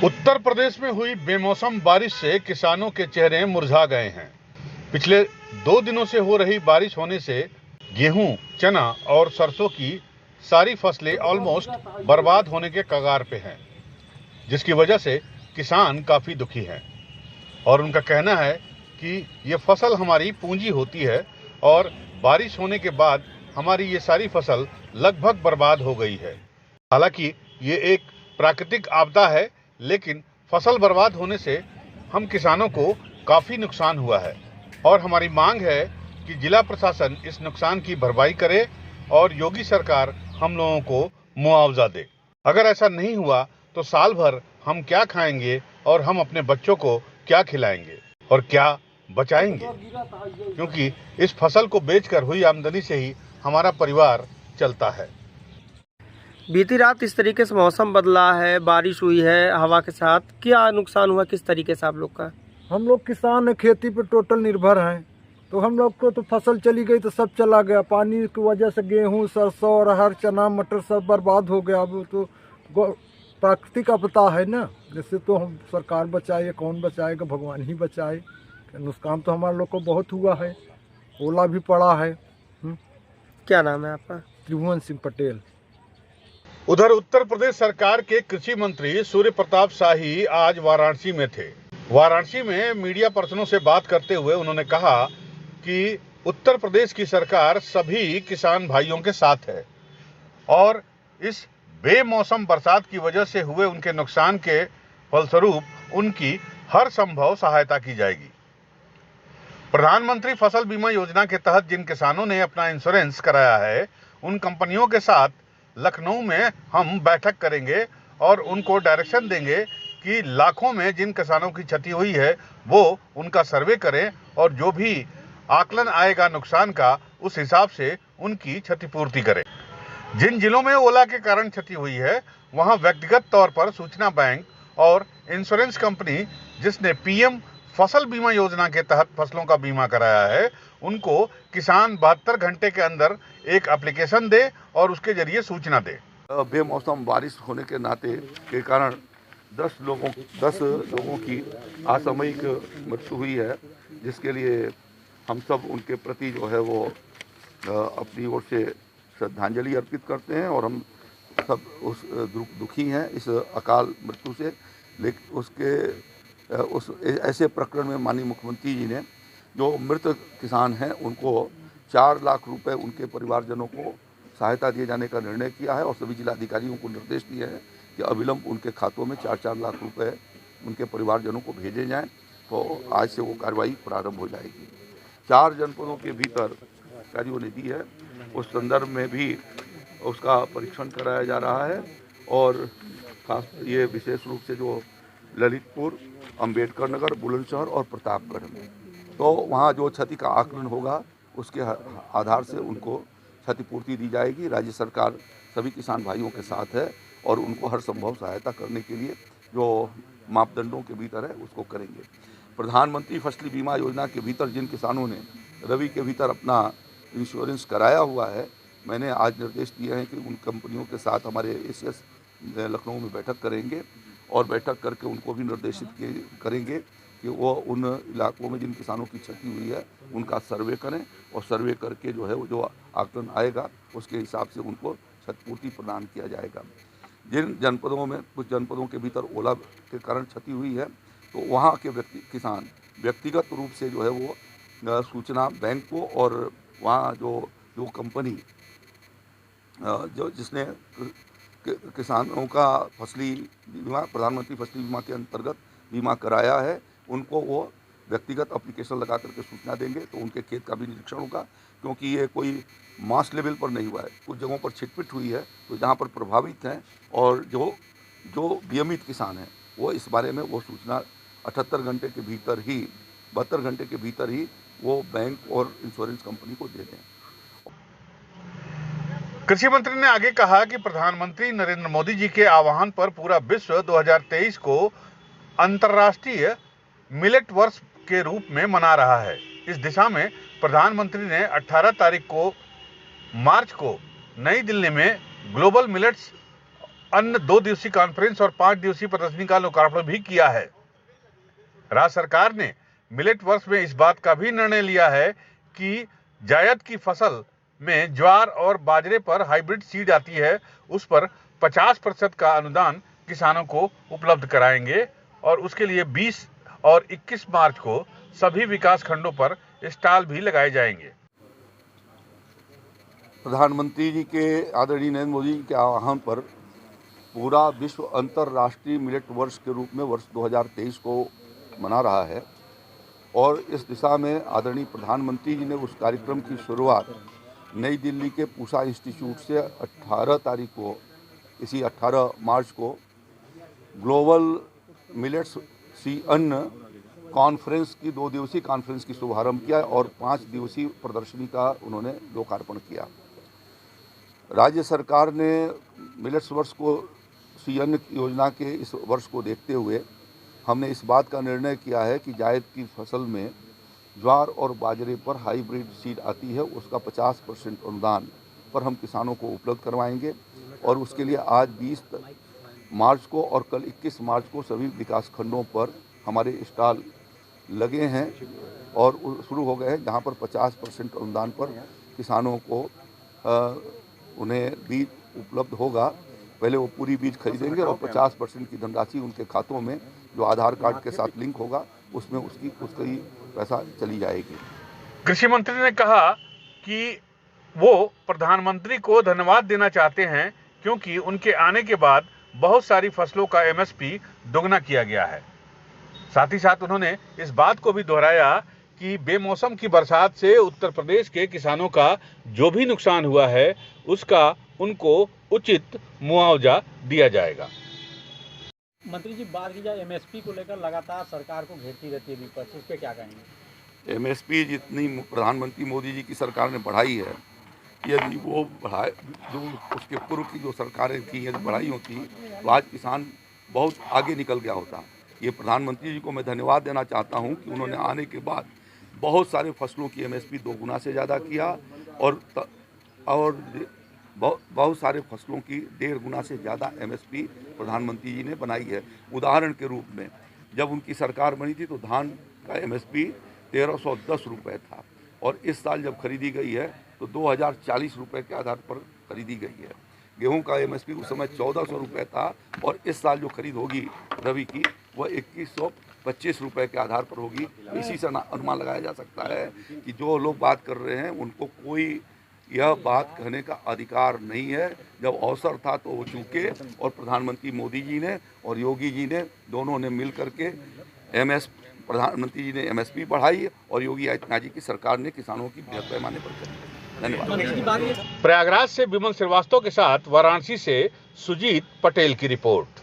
उत्तर प्रदेश में हुई बेमौसम बारिश से किसानों के चेहरे मुरझा गए हैं। पिछले 2 दिनों से हो रही बारिश होने से गेहूं, चना और सरसों की सारी फसलें ऑलमोस्ट बर्बाद होने के कगार पे हैं, जिसकी वजह से किसान काफी दुखी हैं और उनका कहना है कि ये फसल हमारी पूंजी होती है और बारिश होने के बाद हमारी ये सारी फसल लगभग बर्बाद हो गई है। हालांकि ये एक प्राकृतिक आपदा है, लेकिन फसल बर्बाद होने से हम किसानों को काफी नुकसान हुआ है और हमारी मांग है कि जिला प्रशासन इस नुकसान की भरपाई करे और योगी सरकार हम लोगों को मुआवजा दे। अगर ऐसा नहीं हुआ तो साल भर हम क्या खाएंगे और हम अपने बच्चों को क्या खिलाएंगे और क्या बचाएंगे, क्योंकि इस फसल को बेचकर हुई आमदनी से ही हमारा परिवार चलता है। बीती रात इस तरीके से मौसम बदला है, बारिश हुई है हवा के साथ, क्या नुकसान हुआ किस तरीके से आप लोग का? हम लोग किसान हैं, खेती पर टोटल निर्भर हैं, तो हम लोग को तो फसल चली गई तो सब चला गया। पानी की वजह से गेहूं, सरसों, अरहर, चना, मटर सब बर्बाद हो गया। अब तो प्राकृतिक आपदा है ना, जैसे तो हम सरकार बचाए, कौन बचाएगा, भगवान ही बचाए। नुकसान तो हमारे लोग को बहुत हुआ है, ओला भी पड़ा है। क्या नाम है आपका? त्रिभुवन सिंह पटेल। उधर उत्तर प्रदेश सरकार के कृषि मंत्री सूर्य प्रताप शाही आज वाराणसी में थे। वाराणसी में मीडिया पर्सनों से बात करते हुए उन्होंने कहा कि उत्तर प्रदेश की सरकार सभी किसान भाइयों के साथ है और इस बेमौसम बरसात की वजह से हुए उनके नुकसान के फलस्वरूप उनकी हर संभव सहायता की जाएगी। प्रधानमंत्री फसल बीमा योजना के तहत जिन किसानों ने अपना इंश्योरेंस कराया है, उन कंपनियों के साथ लखनऊ में हम बैठक करेंगे और उनको डायरेक्शन देंगे कि लाखों में जिन किसानों की क्षति हुई है वो उनका सर्वे करें और जो भी आकलन आएगा नुकसान का, उस हिसाब से उनकी क्षतिपूर्ति करें। जिन जिलों में ओला के कारण क्षति हुई है, वहां व्यक्तिगत तौर पर सूचना बैंक और इंश्योरेंस कंपनी जिसने पीएम फसल बीमा योजना के तहत फसलों का बीमा कराया है, उनको किसान 72 घंटे के अंदर एक एप्लीकेशन दे और उसके जरिए सूचना दे। बेमौसम बारिश होने के नाते के कारण 10 लोगों की असामयिक मृत्यु हुई है, जिसके लिए हम सब उनके प्रति जो है वो अपनी ओर से श्रद्धांजलि अर्पित करते हैं और हम सब उस दुखी हैं इस अकाल मृत्यु से। लेकिन उस ऐसे प्रकरण में माननीय मुख्यमंत्री जी ने जो मृत किसान हैं उनको 4 लाख रुपए उनके परिवारजनों को सहायता दिए जाने का निर्णय किया है और सभी जिलाधिकारियों को निर्देश दिए हैं कि अविलंब उनके खातों में 4-4 लाख रुपए उनके परिवारजनों को भेजे जाएं। तो आज से वो कार्रवाई प्रारंभ हो जाएगी। 4 जनपदों के भीतर अधिकारियों ने दी है, उस संदर्भ में भी उसका परीक्षण कराया जा रहा है और खास ये विशेष रूप से जो ललितपुर, अंबेडकर नगर, बुलंदशहर और प्रतापगढ़ में, तो वहाँ जो क्षति का आकलन होगा उसके आधार से उनको क्षतिपूर्ति दी जाएगी। राज्य सरकार सभी किसान भाइयों के साथ है और उनको हर संभव सहायता करने के लिए जो मापदंडों के भीतर है उसको करेंगे। प्रधानमंत्री फसल बीमा योजना के भीतर जिन किसानों ने रबी के भीतर अपना इंश्योरेंस कराया हुआ है, मैंने आज निर्देश दिए हैं कि उन कंपनियों के साथ हमारे एसीएस लखनऊ में बैठक करेंगे और बैठक करके उनको भी निर्देशित करेंगे कि वो उन इलाकों में जिन किसानों की क्षति हुई है उनका सर्वे करें और सर्वे करके जो है वो जो आकलन आएगा उसके हिसाब से उनको क्षतिपूर्ति प्रदान किया जाएगा। जिन जनपदों में, कुछ जनपदों के भीतर ओला के कारण क्षति हुई है, तो वहाँ के किसान व्यक्तिगत रूप से जो है वो सूचना बैंक को और वहाँ जो कंपनी जिसने किसानों का फसली बीमा, प्रधानमंत्री फसल बीमा के अंतर्गत बीमा कराया है, उनको वो व्यक्तिगत एप्लीकेशन लगा करके सूचना देंगे तो उनके खेत का भी निरीक्षण होगा, क्योंकि ये कोई मास लेवल पर नहीं हुआ है, कुछ जगहों पर छिटपिट हुई है। तो जहाँ पर प्रभावित हैं और जो नियमित किसान हैं वो इस बारे में वो सूचना 78 घंटे के भीतर ही 72 घंटे के भीतर ही वो बैंक और इंश्योरेंस कंपनी को दे दें। कृषि मंत्री ने आगे कहा कि प्रधानमंत्री नरेंद्र मोदी जी के आह्वान पर पूरा विश्व 2023 को अंतर्राष्ट्रीय मिलेट वर्ष के रूप में मना रहा है। इस दिशा में प्रधानमंत्री ने 18 मार्च को नई दिल्ली में ग्लोबल मिलेट्स अन्य 2 दिवसीय कॉन्फ्रेंस और 5 दिवसीय प्रदर्शनी का लोकार्पण भी किया है। राज्य सरकार ने मिलेट वर्ष में इस बात का भी निर्णय लिया है कि जायद की फसल में ज्वार और बाजरे पर हाइब्रिड सीड आती है, उस पर 50% का अनुदान किसानों को उपलब्ध कराएंगे और उसके लिए 20 और 21 मार्च को सभी विकास खंडों पर स्टॉल भी लगाए जाएंगे। प्रधानमंत्री जी के आदरणीय नरेंद्र मोदी जी के आह्वान पर पूरा विश्व अंतर्राष्ट्रीय मिलेट वर्ष के रूप में वर्ष 2023 को मना रहा है और इस दिशा में आदरणीय प्रधानमंत्री जी ने उस कार्यक्रम की शुरुआत नई दिल्ली के पूसा इंस्टीट्यूट से 18 तारीख को, इसी 18 मार्च को ग्लोबल मिलेट्स सी अन्न कॉन्फ्रेंस की 2 दिवसीय कॉन्फ्रेंस की शुभारंभ किया और 5 दिवसीय प्रदर्शनी का उन्होंने लोकार्पण किया। राज्य सरकार ने मिलेट्स वर्ष को सी अन्न योजना के इस वर्ष को देखते हुए हमने इस बात का निर्णय किया है कि जायद की फसल में ज्वार और बाजरे पर हाइब्रिड सीड आती है, उसका 50% अनुदान पर हम किसानों को उपलब्ध करवाएंगे और उसके लिए आज 20 मार्च को और कल 21 मार्च को सभी विकास खंडों पर हमारे स्टॉल लगे हैं और शुरू हो गए हैं, जहां पर 50% अनुदान पर किसानों को उन्हें बीज उपलब्ध होगा। पहले वो पूरी बीज खरीदेंगे और 50% की धनराशि उनके खातों में जो आधार कार्ड के साथ लिंक होगा उसमें उसकी पैसा चली जाएगी। कृषि मंत्री ने कहा कि वो प्रधानमंत्री को धन्यवाद देना चाहते हैं क्योंकि उनके आने के बाद बहुत सारी फसलों का एमएसपी दोगुना किया गया है। साथ ही साथ उन्होंने इस बात को भी दोहराया कि बेमौसम की बरसात से उत्तर प्रदेश के किसानों का जो भी नुकसान हुआ है उसका उनको उचित मुआवजा दिया जाएगा। मंत्री जी, बात की जाए एमएसपी को लेकर लगातार सरकार को घेरती रहती है विपक्ष, इस पे क्या कहेंगे? एमएसपी जितनी प्रधानमंत्री मोदी जी की सरकार ने बढ़ाई है, यदि वो बढ़ाए जो उसके पूर्व की जो सरकारें थी यदि बढ़ाई होती तो आज किसान बहुत आगे निकल गया होता। ये प्रधानमंत्री जी को मैं धन्यवाद देना चाहता हूँ कि उन्होंने आने के बाद बहुत सारे फसलों की एमएसपी 2 गुना से ज़्यादा किया और बहुत सारे फसलों की 1.5 गुना से ज़्यादा एमएसपी प्रधानमंत्री जी ने बनाई है। उदाहरण के रूप में जब उनकी सरकार बनी थी तो धान का एमएसपी 1310 रुपये था और इस साल जब खरीदी गई है तो 2040 रुपये के आधार पर खरीदी गई है। गेहूं का एमएसपी उस समय 1400 रुपये था और इस साल जो खरीद होगी रबी की वह 2125 रुपये के आधार पर होगी। इसी से अनुमान लगाया जा सकता है कि जो लोग बात कर रहे हैं उनको कोई यह बात कहने का अधिकार नहीं है। जब अवसर था तो वो चूके और प्रधानमंत्री मोदी जी ने और योगी जी ने दोनों ने मिल करके प्रधानमंत्री जी ने एमएसपी बढ़ाई और योगी आदित्यनाथ जी की सरकार ने किसानों की बृहद पैमाने पर करी। धन्यवाद। प्रयागराज से विमल श्रीवास्तव के साथ वाराणसी से सुजीत पटेल की रिपोर्ट।